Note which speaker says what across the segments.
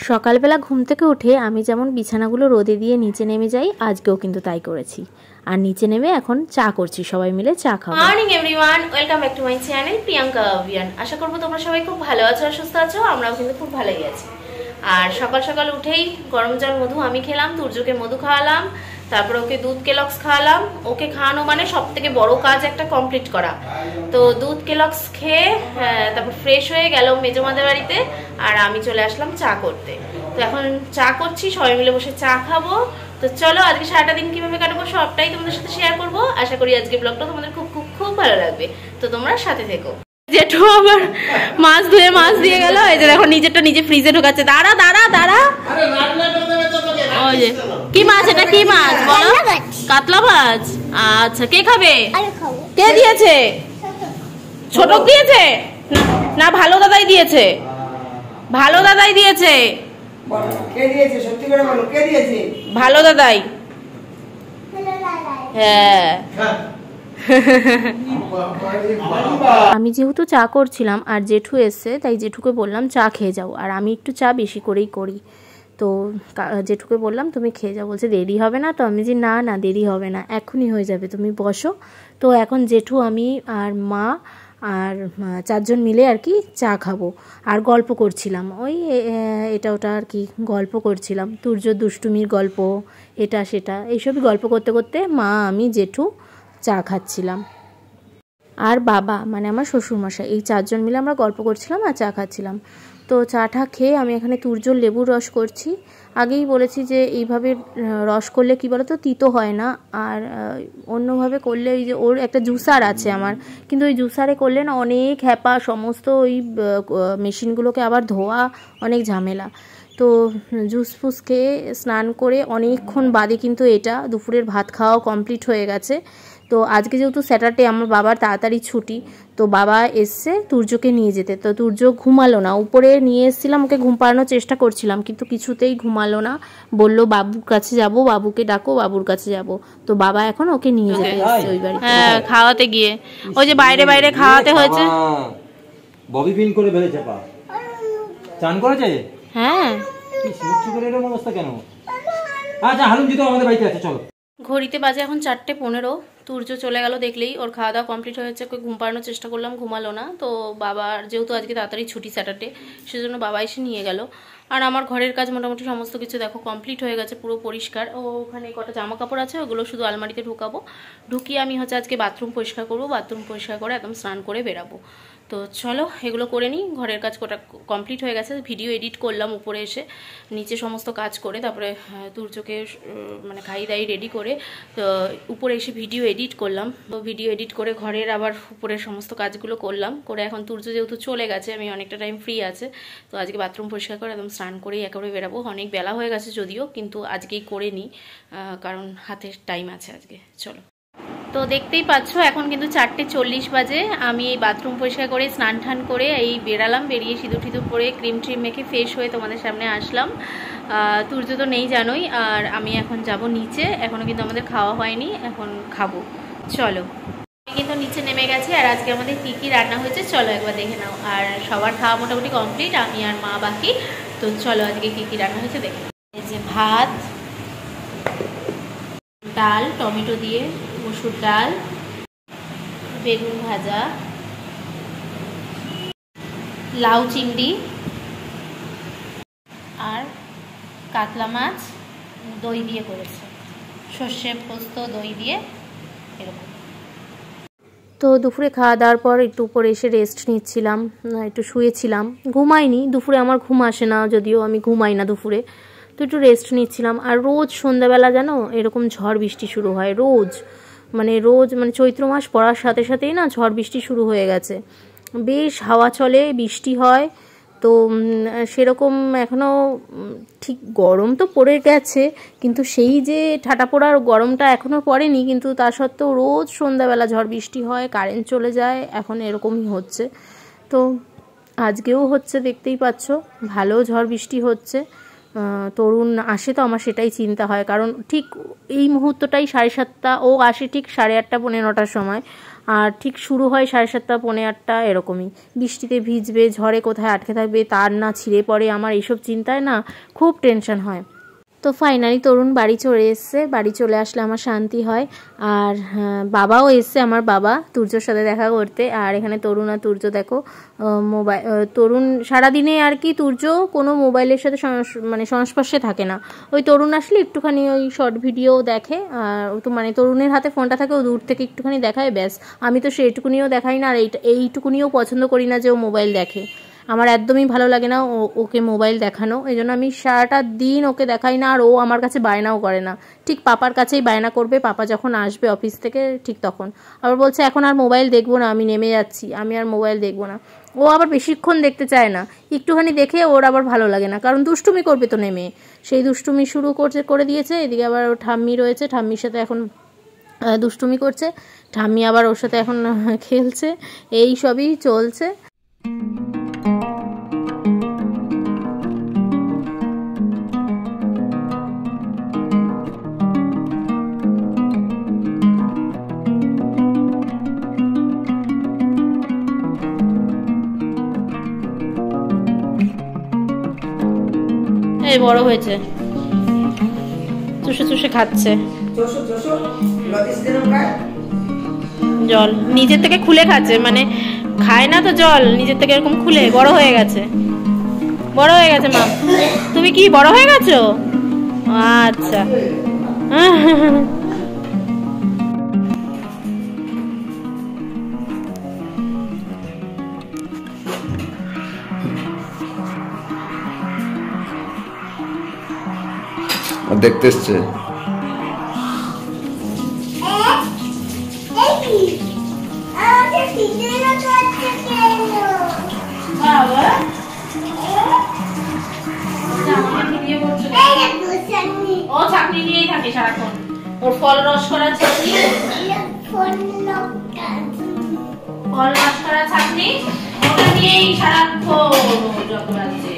Speaker 1: সকালবেলা ঘুম থেকে উঠে আমি যেমন বিছানাগুলো রোদে দিয়ে নিচে নেমে যাই, আজকেও কিন্তু তাই করেছি। আর নিচে নেমে এখন চা করছি, সবাই মিলে চা খাবো।
Speaker 2: Morning everyone, welcome back to my channel Priyanka Abhiyan. আশা করবো তোমরা সবাই খুব ভালো আছো আর সুস্থ আছো। আমরাও কিন্তু খুব ভালোই আছি। আর সকাল সকাল উঠেই গরম জল মধু আমি খেলাম, তুর্যকে মধু খাওয়ালাম, তারপর ওকে দুধ কেলক্স খাওয়ালাম। ওকে খাওয়ানো মানে সব থেকে বড় কাজ একটা কমপ্লিট করা। তো দুধ কেলক্স খেয়ে তারপর ফ্রেশ হয়ে গেল মেজমাদের বাড়িতে, আর আমি চলে আসলাম চা করতে। তো এখন চা করছি, সবাই মিলে বসে চা খাবো। তো চলো আজকে সারাটা দিন কিভাবে কাটাবো সবটাই তোমাদের সাথে শেয়ার করবো। আশা করি আজকে ব্লগটা তোমাদের খুব খুব খুব ভালো লাগবে। তো তোমরা সাথে থেকো। জেঠু আবার মাছ ধুয়ে মাছ দিয়ে গেল, এই যে দেখো নিজেরটা নিজে ফ্রিজে ঢোকাচ্ছে। দাঁড়া দাঁড়া দাঁড়া, ওই যে কি মাছ, এটা কি মাছ বলো? কাতলা মাছ। আচ্ছা, কে খাবে? কে দিয়েছে? ছোট দিয়েছে না ভালো দাদাই দিয়েছে? ভালো দাদাই দিয়েছে।
Speaker 3: কে দিয়েছে? সত্যি করে বলো, কে দিয়েছে?
Speaker 2: ভালো দাদাই। হ্যাঁ।
Speaker 1: আমি যেহেতু চা করছিলাম আর জেঠু এসছে, তাই জেঠুকে বললাম চা খেয়ে যাও। আর আমি একটু চা বেশি করেই করি, তো জেঠুকে বললাম তুমি খেয়ে যাও। বলছে দেরি হবে না? তো আমি যে না না দেরি হবে না, এখনই হয়ে যাবে, তুমি বসো। তো এখন জেঠু, আমি আর মা আর চারজন মিলে আর কি চা খাবো। আর গল্প করছিলাম, ওই এটা ওটা আর কি গল্প করছিলাম, তুর্য দুষ্টুমির গল্প, এটা সেটা এইসবই গল্প করতে করতে মা আমি জেঠু চা খাচ্ছিলাম। আর বাবা মানে আমার শ্বশুরমশাই, এই চারজন মিলে আমরা গল্প করছিলাম আর চা খাচ্ছিলাম। তো চাটা খেয়ে আমি এখানে তুর্যর লেবুর রস করছি। আগেই বলেছি যে এইভাবে রস করলে কি বলতো তিতো হয় না, আর অন্যভাবে করলে ওই যে ওর একটা জুসার আছে আমার, কিন্তু ওই জুসারে করলে না অনেক হ্যাপা, সমস্ত ওই মেশিনগুলোকে আবার ধোয়া, অনেক ঝামেলা। তো জুস ফুস খেয়ে স্নান করে অনেকক্ষণ বাদে কিন্তু এটা দুপুরের ভাত খাওয়াও কমপ্লিট হয়ে গেছে। তো আজকে যেহেতু স্যাটারডে, আমার বাবার তাড়াতাড়ি ছুটি, তো বাবা এসছে তুর্যকে নিয়ে যেতে। তো তুর্য ঘুমালো না, উপরে নিয়ে এসেছিলাম, ওকে ঘুম পাড়ানোর চেষ্টা করছিলাম, কিন্তু কিছুতেই ঘুমালো না। বললো বাবুর কাছে যাব, বাবুকে ডাকো, বাবুর কাছে যাব। তো বাবা এখন ওকে নিয়ে যেতে এসছে ওই বাড়িতে।
Speaker 2: হ্যাঁ, খাওয়াতে গিয়ে ওই যে বাইরে বাইরে খাওয়াতে হয়েছে।
Speaker 4: ববি ফিল করে ফেলেছে, পা চান করেছে।
Speaker 2: হ্যাঁ,
Speaker 4: কি সুচি করে এরকম অবস্থা কেন? আচ্ছা হারুন জি তো আমাদের বাড়িতে আছে, চলো।
Speaker 2: ঘড়িতে বাজে এখন 4:15। তুর্য চলে গেল দেখলেই, ওর খাওয়া দাওয়া কমপ্লিট হয়েছে। ওকে ঘুম পাড়ানোর চেষ্টা করলাম, ঘুমালো না। তো বাবার যেহেতু আজকে তাড়াতাড়ি ছুটি স্যাটারডে, সেজন্য বাবা এসে নিয়ে গেল। আর আমার ঘরের কাজ মোটামুটি সমস্ত কিছু দেখো কমপ্লিট হয়ে গেছে, পুরো পরিষ্কার। ও ওখানে কটা জামা কাপড় আছে, ওগুলো শুধু আলমারিতে ঢুকাবো। ঢুকিয়ে আমি হচ্ছে আজকে বাথরুম পরিষ্কার করবো, বাথরুম পরিষ্কার করে একদম স্নান করে বেরাবো। তো চলো এগুলো করে নিই। ঘরের কাজ কটা কমপ্লিট হয়ে গেছে, ভিডিও এডিট করলাম উপরে এসে, নিচে সমস্ত কাজ করে তারপরে তুর্যকে মানে খাই দাই রেডি করে তো উপরে এসে ভিডিও এডিট করলাম। তো ভিডিও এডিট করে ঘরের আবার উপরের সমস্ত কাজগুলো করলাম, করে এখন তুর্য যেহেতু চলে গেছে, আমি অনেকটা টাইম ফ্রি আছে। তো আজকে বাথরুম পরিষ্কার করে একদম স্নান করেই একেবারে বেরাবো। অনেক বেলা হয়ে গেছে যদিও, কিন্তু আজকেই করে নিই, কারণ হাতে টাইম আছে আজকে। চলো, তো দেখতেই পাচ্ছ এখন কিন্তু 4:40 বাজে। আমি এই বাথরুম পরিষ্কার করে স্নান টান করে এই বেরালাম, বেরিয়ে সিঁদুর টিঁদুর পরে ক্রিম ট্রিম মেখে ফ্রেশ হয়ে তোমাদের সামনে আসলাম। তুর্য তো নেই জানোই, আর আমি এখন যাব নিচে। এখনও কিন্তু আমাদের খাওয়া হয়নি, এখন খাবো। চলো, আমি কিন্তু নিচে নেমে গেছি। আর আজকে আমাদের কী কী রান্না হয়েছে চলো একবার দেখে নাও। আর সবার খাওয়া মোটামুটি কমপ্লিট, আমি আর মা বাকি। তো চলো আজকে কী কী রান্না হয়েছে দেখে নাও। এই যে ভাত, ডাল টমেটো দিয়ে, মসুর ডাল, বেগুন ভাজা, লাউ চিংড়ি, আর কাতলা মাছ দই দিয়ে করেছে, সর্ষে পোস্ত দই দিয়ে এরকম।
Speaker 1: তো দুপুরে খাওয়া দাওয়ার পর একটু উপরে এসে রেস্ট নিচ্ছিলাম, একটু শুয়েছিলাম, ঘুমাইনি। দুপুরে আমার ঘুম আসে না, যদিও আমি ঘুমাই না দুপুরে। তো একটু রেস্ট নিচ্ছিলাম। আর রোজ সন্ধ্যাবেলা জানো এরকম ঝড় বৃষ্টি শুরু হয়, রোজ মানে চৈত্র মাস পড়ার সাথে সাথেই না ঝড় বৃষ্টি শুরু হয়ে গেছে। বেশ হাওয়া চলে, বৃষ্টি হয়। তো সেরকম এখনও ঠিক গরম তো পড়ে গেছে, কিন্তু সেই যে ঠাটা পোড়ার গরমটা এখনও পড়েনি। কিন্তু তা সত্ত্বেও রোজ সন্ধ্যাবেলা ঝড় বৃষ্টি হয়, কারেন্ট চলে যায়, এখন এরকমই হচ্ছে। তো আজকেও হচ্ছে, দেখতেই পাচ্ছ, ভালো ঝড় বৃষ্টি হচ্ছে। তরুণ আসে তো আমার সেটাই চিন্তা হয়, কারণ ঠিক এই মুহূর্তটাই 7:30, ও আসে ঠিক 8:30 পৌনে 9টার সময়। আর ঠিক শুরু হয় 7:30 পৌনে 8টা এরকমই। বৃষ্টিতে ভিজবে, ঝড়ে কোথায় আটকে থাকবে, তার না ছিঁড়ে পড়ে, আমার এইসব চিন্তায় না খুব টেনশন হয়। তো ফাইনালি তরুণ বাড়ি চলে এসছে, বাড়ি চলে আসলে আমার শান্তি হয়। আর বাবাও এসছে, আমার বাবা তুর্যর সাথে দেখা করতে। আর এখানে তরুণ আর তুর্য দেখো মোবাইল, তরুণ সারাদিনে আর কি তুর্য কোনো মোবাইলের সাথে মানে সংস্পর্শে থাকে না। ওই তরুণ আসলে একটুখানি ওই শর্ট ভিডিও দেখে, আর তো মানে তরুণের হাতে ফোনটা থাকে, ও দূর থেকে একটুখানি দেখায় ব্যাস। আমি তো সেইটুকুনিও দেখাই না, আর এইটুকুনিও পছন্দ করি না যে ও মোবাইল দেখে। আমার একদমই ভালো লাগে না ওকে মোবাইল দেখানো, এই জন্য আমি সারাটা দিন ওকে দেখাই না। আর ও আমার কাছে বায়নাও করে না, ঠিক পাপার কাছেই বায়না করবে, পাপা যখন আসবে অফিস থেকে ঠিক তখন। আবার বলছে এখন আর মোবাইল দেখবো না, আমি নেমে যাচ্ছি, আমি আর মোবাইল দেখবো না। ও আবার বেশিক্ষণ দেখতে চায় না, একটুখানি দেখে ওর আবার ভালো লাগে না, কারণ দুষ্টুমি করবে তো নেমে। সেই দুষ্টুমি শুরু করে দিয়েছে। এদিকে আবার ওর ঠাম্মি রয়েছে, ঠাম্মির সাথে এখন দুষ্টুমি করছে, ঠাম্মি আবার ওর সাথে এখন খেলছে, এই সবই চলছে।
Speaker 2: এই বড় হয়েছে, চুষে চুষে খাচ্ছে জল, নিজের থেকে খুলে খাচ্ছে, মানে খায় না তো জল, নিজের থেকে এরকম খুলে বড় হয়ে গেছে, বড় হয়ে গেছে। মা তুমি কি বড় হয়ে গেছো? আচ্ছা
Speaker 5: দেখতে এসছে।
Speaker 2: ও চাকনি নিয়েই থাকে সারাক্ষণ, ওর ফল রস করা চাকনি, ফল রস করা চাকনি, ওটা নিয়েই সারাক্ষণ যত আছে।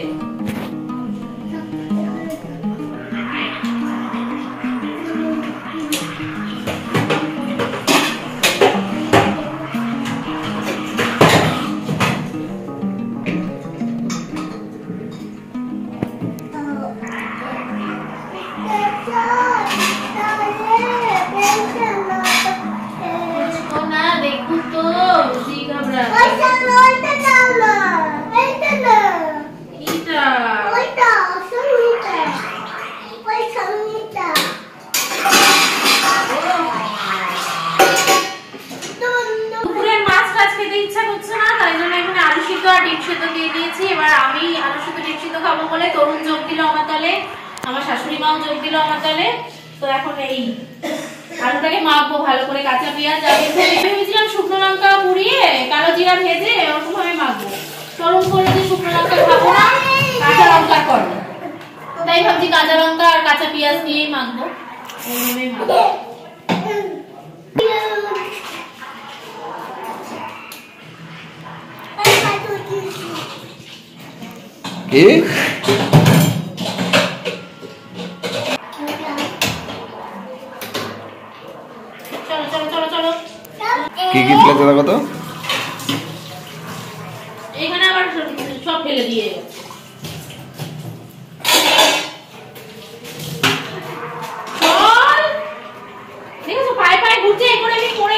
Speaker 2: তরুণ যোগ দিল আমার দলে, আমার শাশুড়ি মাও যোগ দিল আমার দলে। তো এখন এই আলুটাকে মাখবো ভালো করে, কাঁচা পেঁয়াজ ভেবেছিলাম শুকনো লঙ্কা পুড়িয়ে কালো জিরা ভেজে ওরকম ভাবে মাখবো। তরুণ বললো যে শুকনো লঙ্কা খাবো না, কাঁচা লঙ্কা করবো, তাই ভাবছি কাঁচা লঙ্কা আর কাঁচা পেঁয়াজ নিয়েই মাখবো, এইভাবেই মাখবো।
Speaker 5: কি কি ফেলেছে দেখো তো,
Speaker 2: এখানে আবার সব ফেলে দিয়ে দেখেছো পায়ে পায়ে ঘুরছে, এখানে আমি পড়ে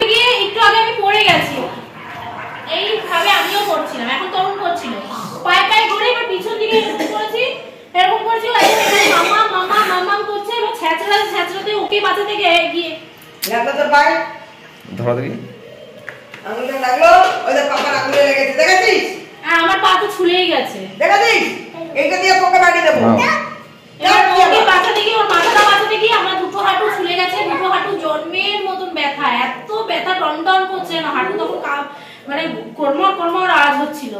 Speaker 2: গিয়ে একটু আগে আমি পড়ে গেছি, এইভাবে আমিও করছিলাম, এখন তরুণ করছিল, পায়ে পায়ে ঘুরে এবার পিছন দিকে করেছি, এরকম করেছি, মামা মামা মামা করছে, এবার ছ্যাঁচড়াতে ওকে বাঁচাতে গিয়ে
Speaker 3: লাগলো তোর পায়ে,
Speaker 5: ধরা দেখি
Speaker 3: আঙুলটা লাগলো, ওই যে পাপার আঙুলে লেগেছে, দেখেছিস?
Speaker 2: আমার পা তো ছুলেই গেছে,
Speaker 3: দেখেছিস? এইটা দিয়ে তোকে বাড়ি দেবো।
Speaker 2: এবার ওকে বাঁচাতে গিয়ে, ওর মাথাটা বাঁচাতে গিয়ে আমার দুটো হাঁটু ছুলে গেছে, দুটো হাঁটু জন্মের মতন ব্যথা, এত ব্যথা টনটন করছে না, হাঁটু তখন মানে কর্মর আওয়াজ হচ্ছিল,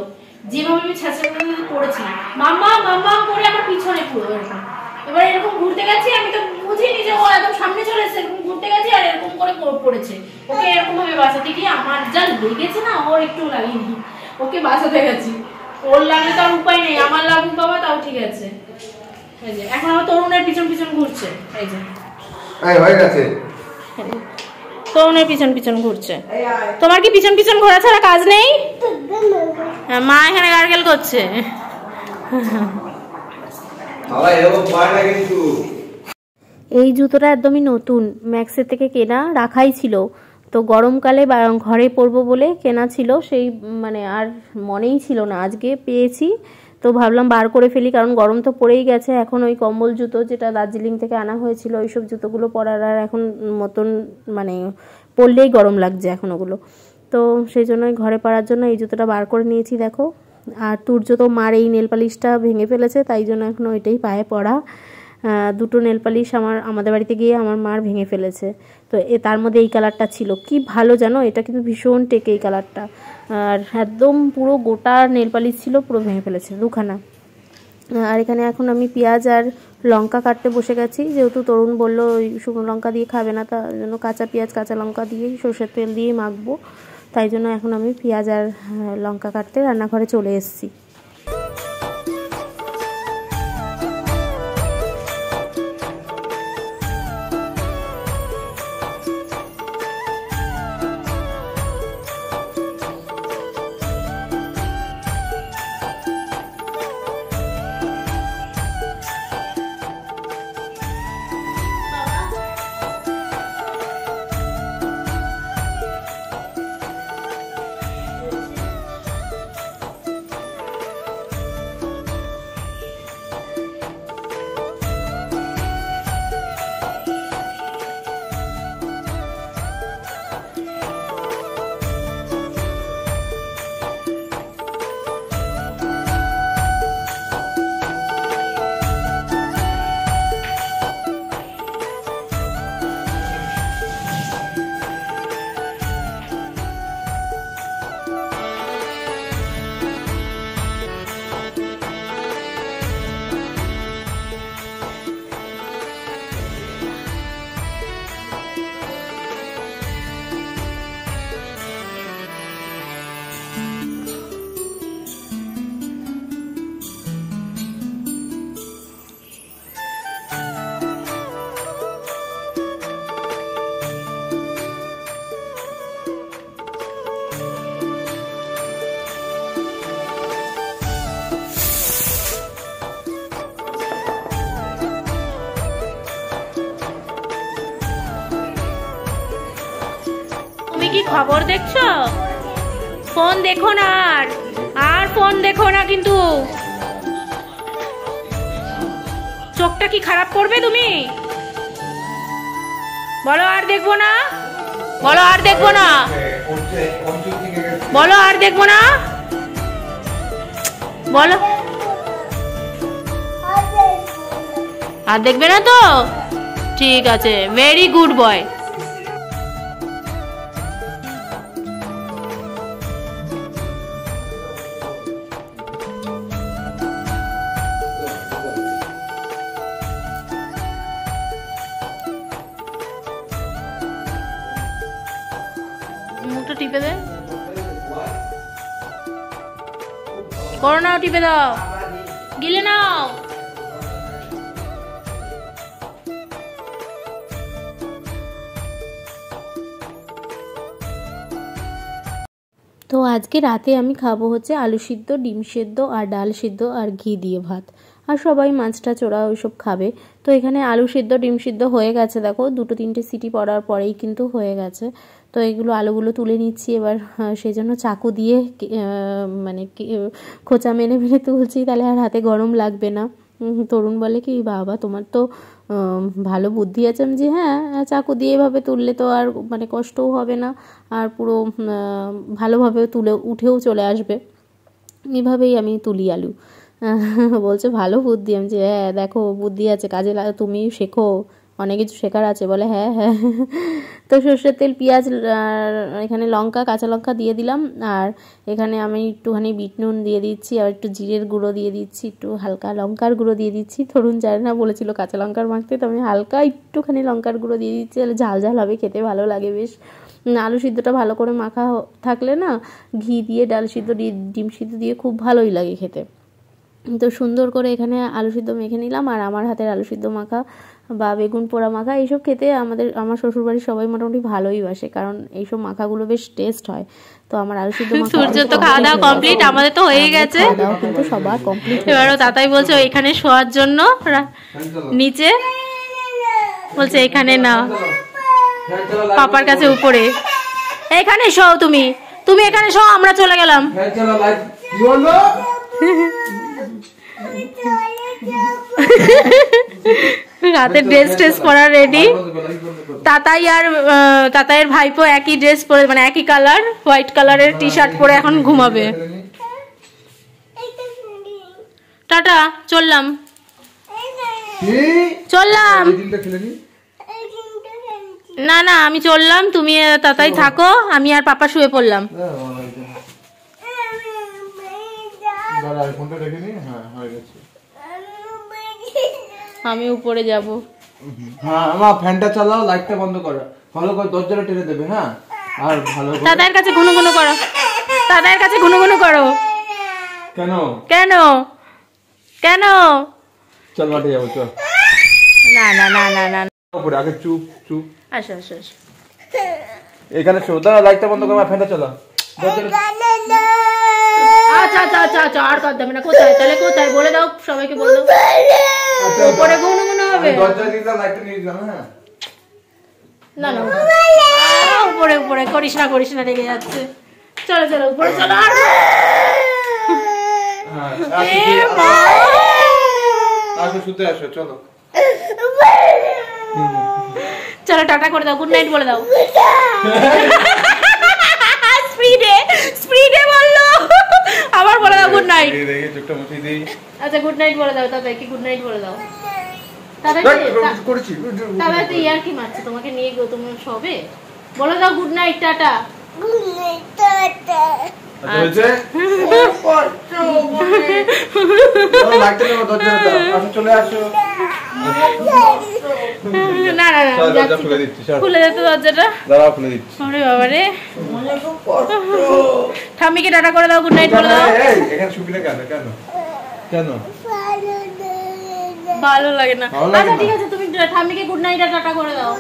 Speaker 2: যেভাবে আমি ছ্যাঁচড়াতে পড়েছি, মাম্মা মাম্মা করে আমার পিছনে পুরো এরকম। এবার এরকম ঘুরতে গেছি, আমি তো বুঝিনি যে ও একদম সামনে চলে এসেছে, এরকম ঘুরতে গেছি আর এরকম করে পড়েছে, ওকে এরকম ভাবে বাঁচাতে গিয়ে আমার যা লেগেছে না, ওর একটু লাগেনি, ওকে বাঁচাতে গেছি, ওর লাগলে তো আর উপায় নেই, আমার লাগুক বাবা তাও ঠিক আছে। এই যে এখন আমার তরুণের পিছন পিছন ঘুরছে, এই যে
Speaker 5: হয়ে গেছে,
Speaker 2: তরুণের পিছন পিছন ঘুরছে। তোমার কি পিছন পিছন ঘোরা ছাড়া কাজ নেই? মা এখানে গার্গেল করছে।
Speaker 1: এই জুতোটা একদমই নতুন, ম্যাক্সের থেকে কেনা, রাখাই ছিল। তো গরমকালে ঘরে পরবো বলে কেনা ছিল, সেই মানে আর মনেই ছিল না, আজকে পেয়েছি তো ভাবলাম বার করে ফেলি, কারণ গরম তো পড়েই গেছে। এখন ওই কম্বল জুতো যেটা দার্জিলিং থেকে আনা হয়েছিল ওইসব জুতোগুলো পরার আর এখন মতন মানে পরলেই গরম লাগছে এখন ওগুলো। তো সেই জন্যই ঘরে পরার জন্য এই জুতোটা বার করে নিয়েছি দেখো। আর তুর্য তো মার এই নেল পালিশটা ভেঙে ফেলেছে, তাই জন্য এখন ওইটাই পায়ে পরা। দুটো নেল পালিশ আমাদের বাড়িতে গিয়ে আমার মার ভেঙে ফেলেছে। তো তার মধ্যে এই কালারটা ছিল, কি ভালো জানো, এটা কিন্তু ভীষণ টেকে এই কালারটা। আর একদম পুরো গোটা নেল পালিশ ছিল, পুরো ভেঙে ফেলেছে দুখানা। আর এখানে এখন আমি পেঁয়াজ আর লঙ্কা কাটতে বসে গেছি, যেহেতু তরুণ বললো ওই শুকনো লঙ্কা দিয়ে খাবে না, তার জন্য কাঁচা পেঁয়াজ কাঁচা লঙ্কা দিয়েই সর্ষের তেল দিয়ে মাখবো। তাই জন্য এখন আমি পেঁয়াজ আর লঙ্কা কাটতে রান্নাঘরে চলে এসেছি।
Speaker 2: কি খবর দেখছো? ফোন দেখো না, আর ফোন দেখো না কিন্তু। চোখটা কি খারাপ করবে তুমি? বলো আর দেখবো না, বলো আর দেখবো না, বলো আর দেখবো না, বলো আর দেখবে না তো? ঠিক আছে, ভেরি গুড বয়। মুখটা টিপে দে, করো নাও, টিপে দাও, গিলে নাও।
Speaker 1: তো আজকে রাতে আমি খাবো হচ্ছে আলু সিদ্ধ, ডিম সিদ্ধ আর ডাল সিদ্ধ আর ঘি দিয়ে ভাত। আর সবাই মাছটা চোরা ওইসব খাবে। তো এখানে আলু সিদ্ধ ডিম সিদ্ধ হয়ে গেছে দেখো, 2-3টে সিটি পড়ার পরেই কিন্তু হয়ে গেছে। তো এগুলো আলুগুলো তুলে নিচ্ছি এবার, সেই জন্য চাকু দিয়ে মানে খোঁচা মেনে মেনে তুলছি, তাহলে আর হাতে গরম লাগবে না। তরুণ বলে কি, বাবা তোমার তো ভালো বুদ্ধি আছে। আমি যে হ্যাঁ, চাকু দিয়ে এভাবে তুললে তো আর মানে কষ্টও হবে না, আর পুরো ভালোভাবে উঠেও চলে আসবে। এভাবেই আমি তুলি আলু। বলছে ভালো বুদ্ধি। আমি যে হ্যাঁ দেখো বুদ্ধি আছে, কাজে তুমি শেখো, অনেক কিছু শেখার আছে। বলে হ্যাঁ হ্যাঁ। তো সর্ষের তেল, পেঁয়াজ, এখানে লঙ্কা, কাঁচা লঙ্কা দিয়ে দিলাম। আর এখানে আমি একটুখানি বিট নুন দিয়ে দিচ্ছি, আর একটু জিরের গুঁড়ো দিয়ে দিচ্ছি, একটু হালকা লঙ্কার গুঁড়ো দিয়ে দিচ্ছি। তরুণ জানে না, বলেছিল কাঁচা লঙ্কার মাখতে, তো আমি হালকা একটুখানি লঙ্কার গুঁড়ো দিয়ে দিচ্ছি, তাহলে ঝাল ঝাল হবে, খেতে ভালো লাগে বেশ। আলু সিদ্ধটা ভালো করে মাখা থাকলে না, ঘি দিয়ে ডাল সিদ্ধ দিয়ে ডিম সিদ্ধ দিয়ে খুব ভালোই লাগে খেতে। তো সুন্দর করে এখানে আলু সিদ্ধ মেখে নিলাম, আর আমার হাতের আলু সিদ্ধ মাখা বা বেগুন পোড়া মাখা এইসব খেতে আমার শ্বশুরবাড়ির সবাই মোটামুটি ভালোই বাসে, কারণ এইসব মাখাগুলো বেশ টেস্ট হয়। তো আমার আলু সিদ্ধ মাখা
Speaker 2: সূর্যের তো খাওয়া দাওয়া কমপ্লিট, আমাদের তো হয়ে গেছে।
Speaker 1: খাওয়া দাওয়া কিন্তু সবার কমপ্লিট।
Speaker 2: এবারও তাতাই বলছে এখানে শোয়ার জন্য, নিচে বলছে এখানে না, পাপার কাছে উপরে। এখানে শোও, তুমি এখানে শোও, আমরা চলে গেলাম। রাতে ড্রেস পরা রেডি। তাতাইয়ের ভাইপো একই ড্রেস পরে, মানে একই কালার, হোয়াইট কালারের টি শার্ট পরে এখন ঘুমাবে। টাটা, চললাম। না আমি চললাম, তুমি তাতাই থাকো, আমি আর পাপা শুয়ে পড়লাম। আমি উপরে যাব।
Speaker 4: হ্যাঁ মা, ফ্যানটা চালাও, লাইটটা বন্ধ করো, ভালো করে দরজাটা টেনে দেবে। হ্যাঁ, আর ভালো করে
Speaker 2: দাদার কাছে গুনগুনো করো, দাদার কাছে গুনগুনো করো।
Speaker 4: কেন
Speaker 2: কেন কেন?
Speaker 4: চল মাঠে যাবো, চল।
Speaker 2: না না না না না,
Speaker 4: উপরে আগে চুপ চুপ,
Speaker 2: আসো আসো আসো।
Speaker 4: এখানে শো, দাঁড়া, লাইটটা বন্ধ করো, ফ্যানটা চালাও,
Speaker 2: আচ্ছা আচ্ছা আচ্ছা আচ্ছা, আর কর দেবে না। কোথায় তাহলে, কোথায় বলে দাও, সবাইকে বলে দাও। উপরে গুনগুনো হবে।
Speaker 4: দরজা দিয়ে দাও, লাইটটা নিয়ে যাও। হ্যাঁ,
Speaker 2: না না, উপরে উপরে করিস না, রেগে যাচ্ছে। চলো চলো, উপরে চলো।
Speaker 4: আসো, শুতে আসো, চলো।
Speaker 2: চলো, টাটা করে দাও, গুড নাইট বলে দাও। স্পিডে বললো, আবার বলে দাও গুড নাইট। আচ্ছা, গুড নাইট বলে দাও। দাদা কি গুড নাইট বলে দাও। দাদা তো ইয়ার কি মারছে তোমাকে নিয়ে গো, তুমি সবে বলে দাও গুড নাইট, টাটা। না না না, খুলে দিতে দরজাটা। বাবারে, ঠাম্মিকে টাটা করে দাও, গুড নাইট বলে দাও।
Speaker 4: কেন
Speaker 2: ভালো লাগে না? আচ্ছা ঠিক আছে, তুমি ঠাম্মিকে গুড নাইট আর টাটা করে দাও।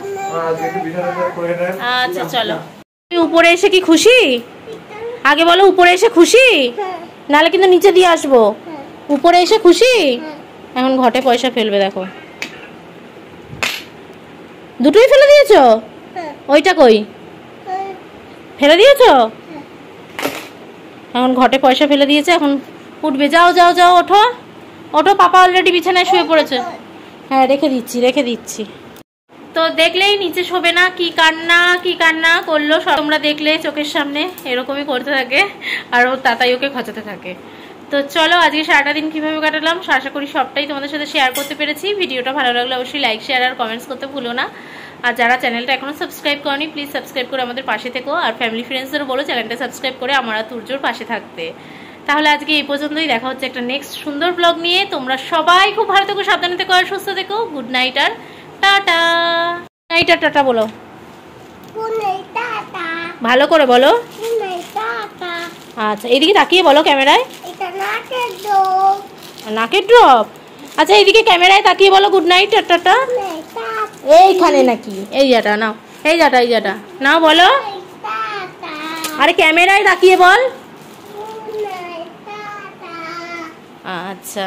Speaker 2: আচ্ছা চলো। তুমি উপরে এসে কি খুশি? আগে বলো, উপরে এসে খুশি? নাহলে কিন্তু নিচে দিয়ে আসবো। উপরে এসে খুশি? এখন ঘটে পয়সা ফেলবে, দেখো। দুটোই ফেলে দিয়েছো? ওইটা কই? ফেলে দিয়েছো? এখন ঘটে পয়সা ফেলে দিয়েছে, এখন উঠবে। যাও যাও যাও, ওঠো ওঠো, পাপা অলরেডি বিছানায় শুয়ে পড়েছে। হ্যাঁ, রেখে দিচ্ছি। তো দেখলেই নিচে শোবে না, কি কান্না করলো। তোমরা দেখলে চোখের সামনে এরকমই করতে থাকে, আর ও তাতাই ওকে খচাতে থাকে। তো চলো, আজকে সারাটা দিন কিভাবে কাটালাম আশা করি সবটাই তোমাদের সাথে শেয়ার করতে পেরেছি। ভিডিওটা ভালো লাগলে অবশ্যই লাইক, শেয়ার আর কমেন্টস করতে ভুলো না। আর যারা চ্যানেলটা এখনো সাবস্ক্রাইব করনি, প্লিজ সাবস্ক্রাইব করে আমাদের পাশে থেকো। আর ফ্যামিলি ফ্রেন্ডসদেরও বলো চ্যানেলটা সাবস্ক্রাইব করে আমার আর তুর্যর পাশে থাকতে। তাহলে আজকে এই পর্যন্তই, দেখা হচ্ছে একটা নেক্সট সুন্দর ব্লগ নিয়ে। তোমরা সবাই খুব ভালো থেকো, সাবধানে থেকো আর সুস্থ থেকো। গুড নাইট আর টাটা। নাইট আর টাটা বলো, ভালো করে বলো। আচ্ছা, এইদিকে তাকিয়ে বলো ক্যামেরায়। নাকের ড্রপ? আচ্ছা, এইদিকে ক্যামেরায় তাকিয়ে বলো গুড নাইট আর টাটা। এইখানে নাকি? এই জাটা নাও, এই জাটা নাও, বলো। আরে ক্যামেরায় তাকিয়ে বল। আচ্ছা।